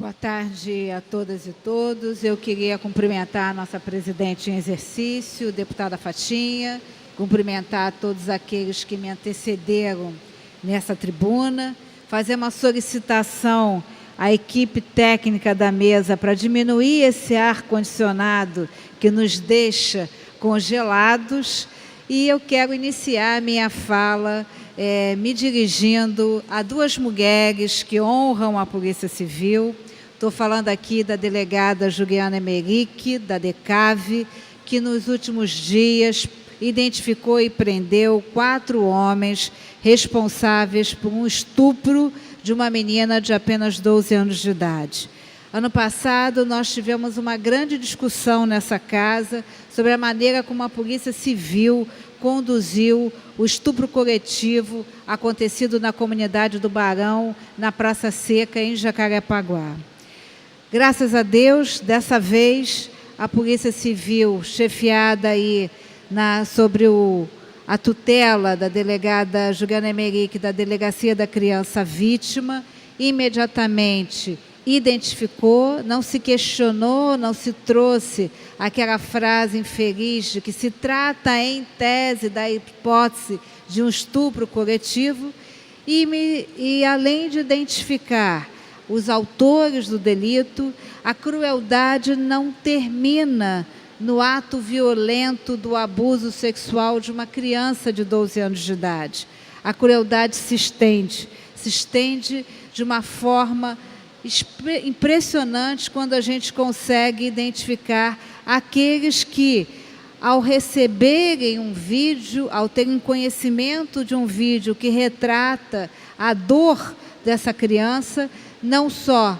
Boa tarde a todas e todos. Eu queria cumprimentar a nossa presidente em exercício, deputada Fatinha, cumprimentar todos aqueles que me antecederam nessa tribuna, fazer uma solicitação à equipe técnica da mesa para diminuir esse ar-condicionado que nos deixa congelados. E eu quero iniciar a minha fala me dirigindo a duas mulheres que honram a Polícia Civil. Estou falando aqui da delegada Juliana Emerick, da DECAV, que nos últimos dias identificou e prendeu 4 homens responsáveis por um estupro de uma menina de apenas 12 anos de idade. Ano passado, nós tivemos uma grande discussão nessa casa sobre a maneira como a Polícia Civil conduziu o estupro coletivo acontecido na comunidade do Barão, na Praça Seca, em Jacarepaguá. Graças a Deus, dessa vez, a Polícia Civil, chefiada aí sobre a tutela da delegada Juliana Emerick, da Delegacia da Criança Vítima, imediatamente identificou, não se questionou, não se trouxe aquela frase infeliz de que se trata, em tese, da hipótese de um estupro coletivo, e além de identificar os autores do delito, a crueldade não termina no ato violento do abuso sexual de uma criança de 12 anos de idade. A crueldade se estende de uma forma impressionante quando a gente consegue identificar aqueles que, ao receberem um vídeo, ao terem conhecimento de um vídeo que retrata a dor dessa criança, não só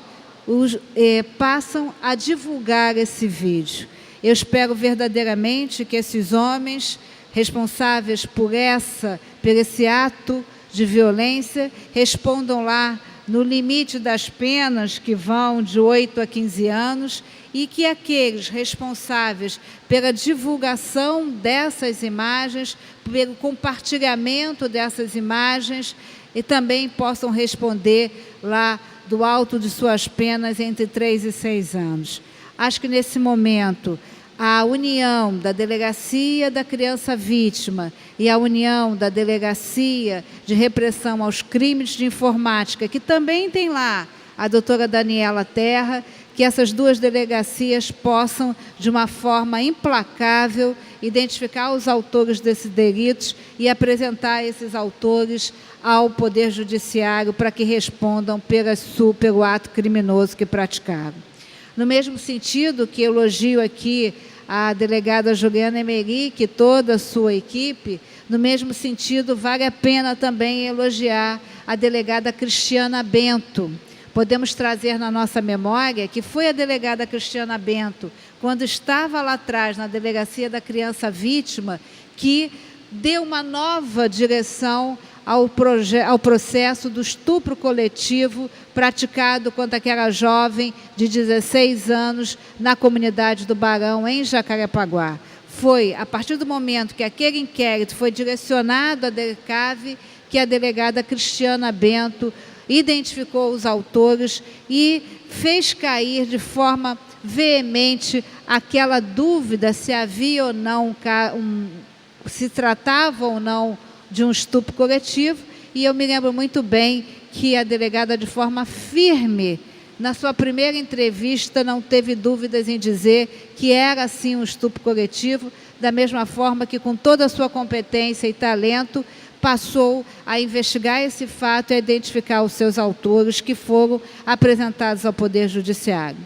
passam a divulgar esse vídeo. Eu espero verdadeiramente que esses homens responsáveis por esse ato de violência respondam lá no limite das penas, que vão de 8 a 15 anos, e que aqueles responsáveis pela divulgação dessas imagens, pelo compartilhamento dessas imagens, e também possam responder lá do alto de suas penas entre 3 e 6 anos. Acho que nesse momento a união da Delegacia da Criança Vítima e a união da Delegacia de Repressão aos Crimes de Informática, que também tem lá a doutora Daniela Terra, que essas duas delegacias possam, de uma forma implacável, identificar os autores desses delitos e apresentar esses autores ao Poder Judiciário para que respondam pelo ato criminoso que praticaram. No mesmo sentido que elogio aqui a delegada Juliana Emerick e toda a sua equipe, no mesmo sentido vale a pena também elogiar a delegada Cristiana Bento. Podemos trazer na nossa memória que foi a delegada Cristiana Bento, quando estava lá atrás na Delegacia da Criança Vítima, que deu uma nova direção ao processo do estupro coletivo praticado contra aquela jovem de 16 anos na comunidade do Barão, em Jacarepaguá. Foi a partir do momento que aquele inquérito foi direcionado à DECAV que a delegada Cristiana Bento identificou os autores e fez cair de forma veemente aquela dúvida se havia ou não, se tratava ou não de um estupro coletivo, e eu me lembro muito bem que a delegada, de forma firme, na sua primeira entrevista, não teve dúvidas em dizer que era, sim, um estupro coletivo, da mesma forma que, com toda a sua competência e talento, passou a investigar esse fato e a identificar os seus autores, que foram apresentados ao Poder Judiciário.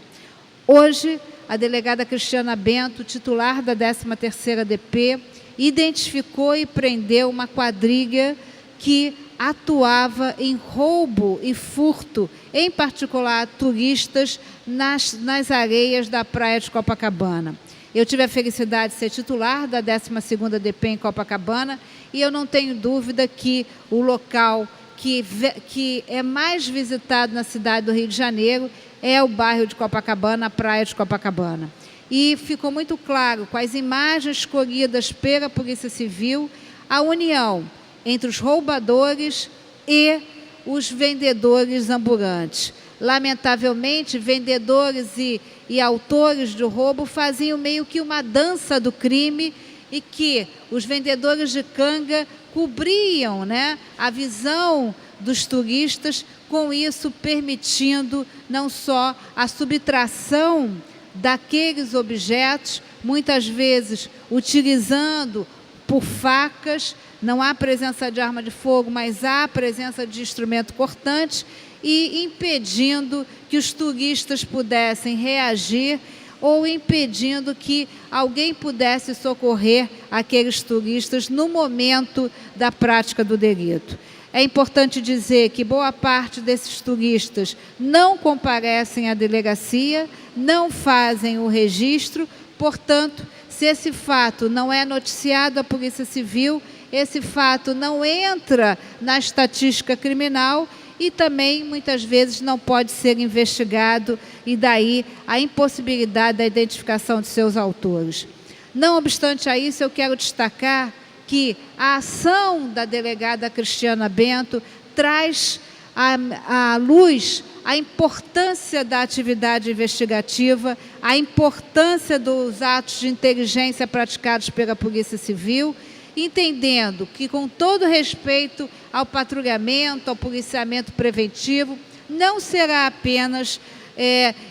Hoje, a delegada Cristiana Bento, titular da 13ª DP, identificou e prendeu uma quadrilha que atuava em roubo e furto, em particular turistas, nas areias da praia de Copacabana. Eu tive a felicidade de ser titular da 12ª DP em Copacabana, e eu não tenho dúvida que o local que é mais visitado na cidade do Rio de Janeiro é o bairro de Copacabana, a praia de Copacabana. E ficou muito claro, com as imagens escolhidas pela Polícia Civil, a união entre os roubadores e os vendedores ambulantes. lamentavelmente, vendedores e autores de roubo faziam meio que uma dança do crime e que os vendedores de canga cobriam, né, a visão dos turistas, com isso permitindo não só a subtração daqueles objetos, muitas vezes utilizando por facas, não há presença de arma de fogo, mas há presença de instrumento cortante, e impedindo que os turistas pudessem reagir ou impedindo que alguém pudesse socorrer aqueles turistas no momento da prática do delito. É importante dizer que boa parte desses turistas não comparecem à delegacia, não fazem o registro, portanto, se esse fato não é noticiado à Polícia Civil, esse fato não entra na estatística criminal e também, muitas vezes, não pode ser investigado, e daí a impossibilidade da identificação de seus autores. Não obstante a isso, eu quero destacar que a ação da delegada Cristiana Bento traz à luz a importância da atividade investigativa, a importância dos atos de inteligência praticados pela Polícia Civil, entendendo que, com todo respeito ao patrulhamento, ao policiamento preventivo, não será apenas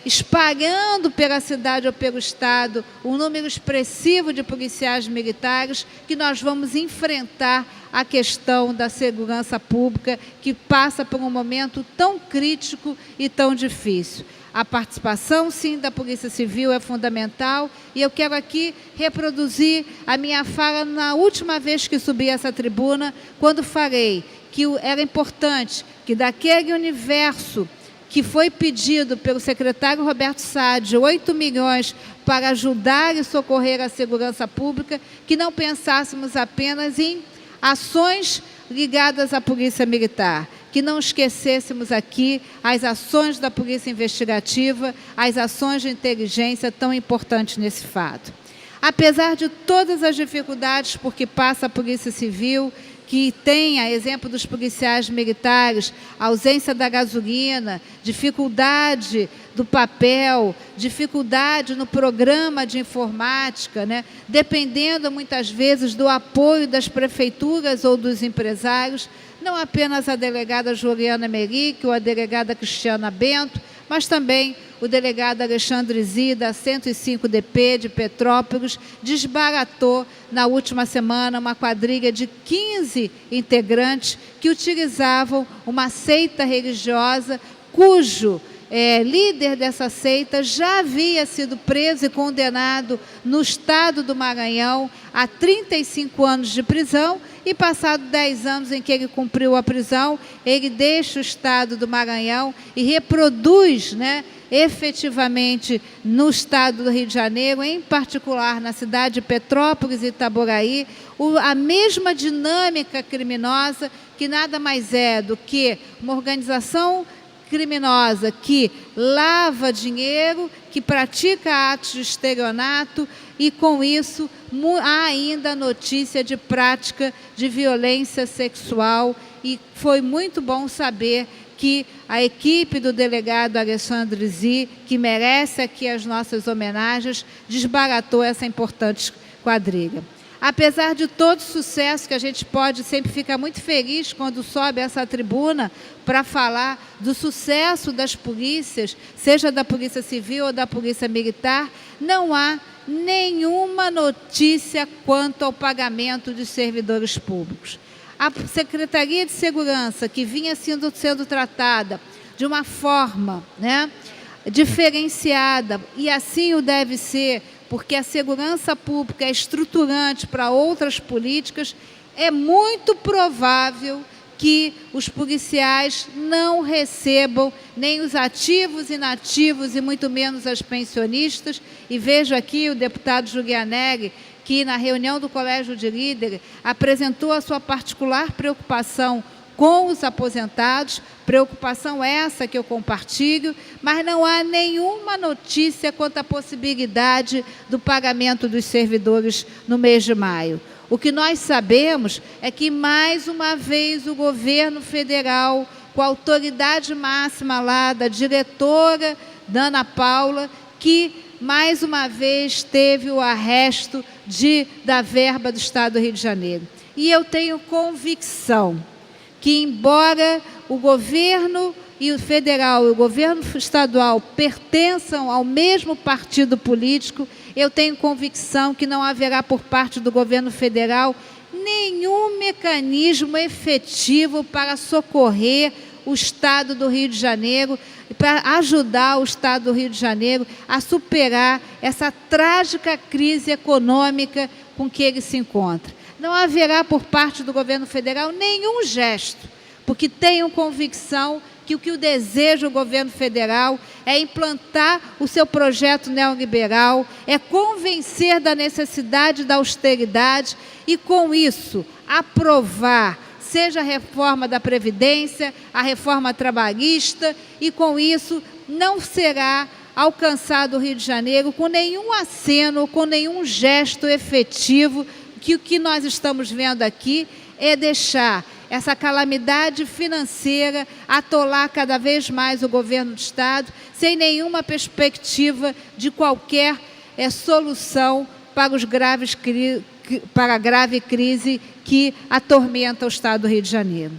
espalhando pela cidade ou pelo estado um número expressivo de policiais militares que nós vamos enfrentar a questão da segurança pública, que passa por um momento tão crítico e tão difícil. A participação, sim, da Polícia Civil é fundamental, e eu quero aqui reproduzir a minha fala na última vez que subi essa tribuna, quando falei que era importante que daquele universo que foi pedido pelo secretário Roberto Sade, 8 milhões para ajudar e socorrer a segurança pública, que não pensássemos apenas em ações ligadas à Polícia Militar, que não esquecêssemos aqui as ações da Polícia Investigativa, as ações de inteligência tão importantes nesse fato. Apesar de todas as dificuldades por que passa a Polícia Civil, que tem, a exemplo dos policiais militares, a ausência da gasolina, dificuldade do papel, dificuldade no programa de informática, né? Dependendo muitas vezes do apoio das prefeituras ou dos empresários, não apenas a delegada Juliana Meric ou a delegada Cristiana Bento, mas também o delegado Alexandre Zida, da 105 DP de Petrópolis, desbaratou na última semana uma quadrilha de 15 integrantes que utilizavam uma seita religiosa cujo líder dessa seita já havia sido preso e condenado no estado do Maranhão a 35 anos de prisão, e passado 10 anos em que ele cumpriu a prisão, ele deixa o estado do Maranhão e reproduz, né, efetivamente no estado do Rio de Janeiro, em particular na cidade de Petrópolis e Itaboraí, a mesma dinâmica criminosa, que nada mais é do que uma organização criminosa que lava dinheiro, que pratica atos de estelionato, e com isso há ainda notícia de prática de violência sexual, e foi muito bom saber que a equipe do delegado Alexandre Zi, que merece aqui as nossas homenagens, desbaratou essa importante quadrilha. Apesar de todo o sucesso, que a gente pode sempre ficar muito feliz quando sobe essa tribuna para falar do sucesso das polícias, seja da Polícia Civil ou da Polícia Militar, não há nenhuma notícia quanto ao pagamento de servidores públicos. A Secretaria de Segurança, que vinha sendo tratada de uma forma, né, diferenciada, e assim o deve ser, porque a segurança pública é estruturante para outras políticas, é muito provável que os policiais não recebam nem os ativos, inativos e muito menos as pensionistas. E vejo aqui o deputado Julianelli, que na reunião do Colégio de Líderes apresentou a sua particular preocupação com os aposentados, preocupação essa que eu compartilho, mas não há nenhuma notícia quanto à possibilidade do pagamento dos servidores no mês de maio. O que nós sabemos é que, mais uma vez, o governo federal com a autoridade máxima lá da diretora da Ana Paula, que mais uma vez teve o arresto da verba do Estado do Rio de Janeiro. E eu tenho convicção que, embora o governo e o federal e o governo estadual pertençam ao mesmo partido político, eu tenho convicção que não haverá por parte do governo federal nenhum mecanismo efetivo para socorrer o Estado do Rio de Janeiro, para ajudar o Estado do Rio de Janeiro a superar essa trágica crise econômica com que ele se encontra. Não haverá por parte do governo federal nenhum gesto, porque tenho convicção que o que deseja o governo federal é implantar o seu projeto neoliberal, é convencer da necessidade da austeridade e, com isso, aprovar, seja a reforma da Previdência, a reforma trabalhista, e, com isso, não será alcançado o Rio de Janeiro com nenhum aceno, com nenhum gesto efetivo, que o que nós estamos vendo aqui é deixar essa calamidade financeira atolar cada vez mais o governo do Estado, sem nenhuma perspectiva de qualquer solução para a grave crise que atormenta o Estado do Rio de Janeiro.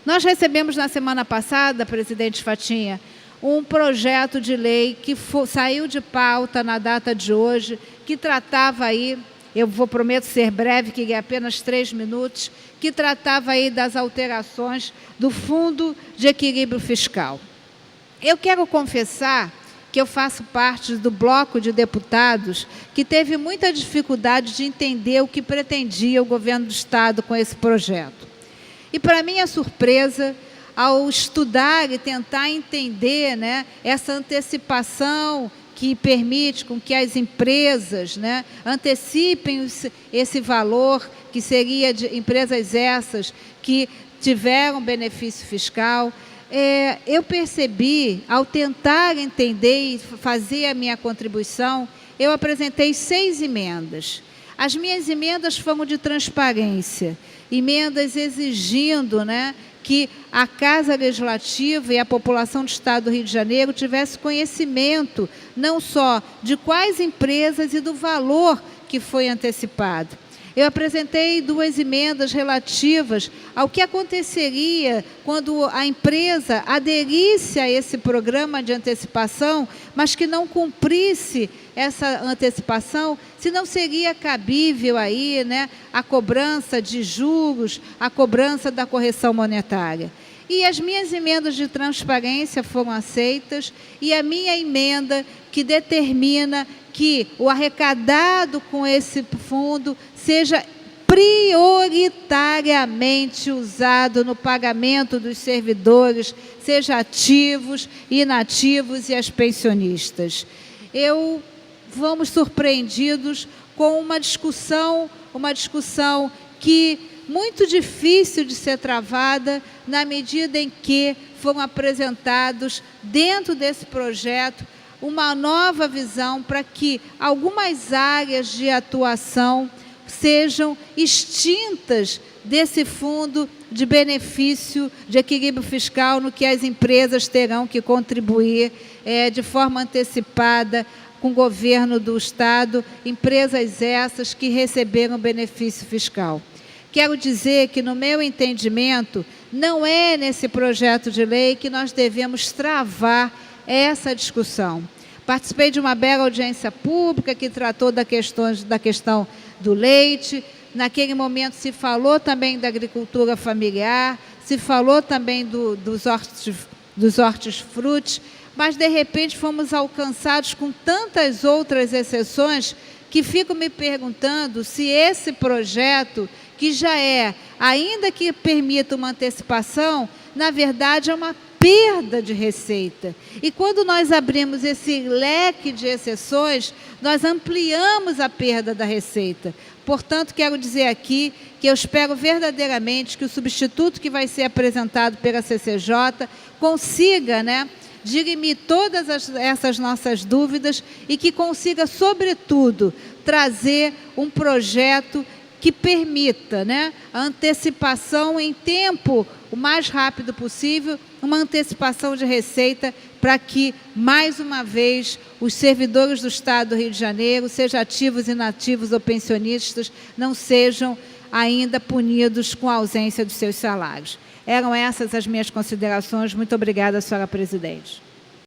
Nós recebemos na semana passada, presidente Fatinha, um projeto de lei que saiu de pauta na data de hoje, que tratava aí, prometo ser breve, que é apenas 3 minutos, que tratava aí das alterações do Fundo de Equilíbrio Fiscal. Eu quero confessar que eu faço parte do bloco de deputados que teve muita dificuldade de entender o que pretendia o governo do Estado com esse projeto. E, para minha surpresa, ao estudar e tentar entender, né, essa antecipação que permite com que as empresas, né, antecipem esse valor, que seria de empresas essas que tiveram benefício fiscal, eu percebi, ao tentar entender e fazer a minha contribuição, eu apresentei 6 emendas. As minhas emendas foram de transparência, emendas exigindo, né, que a Casa Legislativa e a população do Estado do Rio de Janeiro tivesse conhecimento não só de quais empresas e do valor que foi antecipado. Eu apresentei 2 emendas relativas ao que aconteceria quando a empresa aderisse a esse programa de antecipação, mas que não cumprisse essa antecipação, se não seria cabível aí, né, a cobrança de juros, a cobrança da correção monetária. E as minhas emendas de transparência foram aceitas, e a minha emenda que determina que o arrecadado com esse fundo seja prioritariamente usado no pagamento dos servidores, seja ativos, inativos e as pensionistas. Fomos surpreendidos com uma discussão que muito difícil de ser travada, na medida em que foram apresentados dentro desse projeto uma nova visão para que algumas áreas de atuação sejam extintas desse fundo de benefício de equilíbrio fiscal, no que as empresas terão que contribuir de forma antecipada com o governo do Estado, empresas essas que receberam benefício fiscal. Quero dizer que, no meu entendimento, não é nesse projeto de lei que nós devemos travar essa discussão. Participei de uma bela audiência pública que tratou da questão do leite. Naquele momento se falou também da agricultura familiar, se falou também dos hortifrutis, mas, de repente, fomos alcançados com tantas outras exceções que fico me perguntando se esse projeto, que já ainda que permita uma antecipação, na verdade é uma perda de receita. E quando nós abrimos esse leque de exceções, nós ampliamos a perda da receita. Portanto, quero dizer aqui que eu espero verdadeiramente que o substituto que vai ser apresentado pela CCJ consiga, né, dirimir todas essas nossas dúvidas e que consiga, sobretudo, trazer um projeto que permita, né, a antecipação em tempo o mais rápido possível, uma antecipação de receita para que, mais uma vez, os servidores do Estado do Rio de Janeiro, seja ativos, inativos ou pensionistas, não sejam ainda punidos com a ausência dos seus salários. Eram essas as minhas considerações. Muito obrigada, senhora presidente.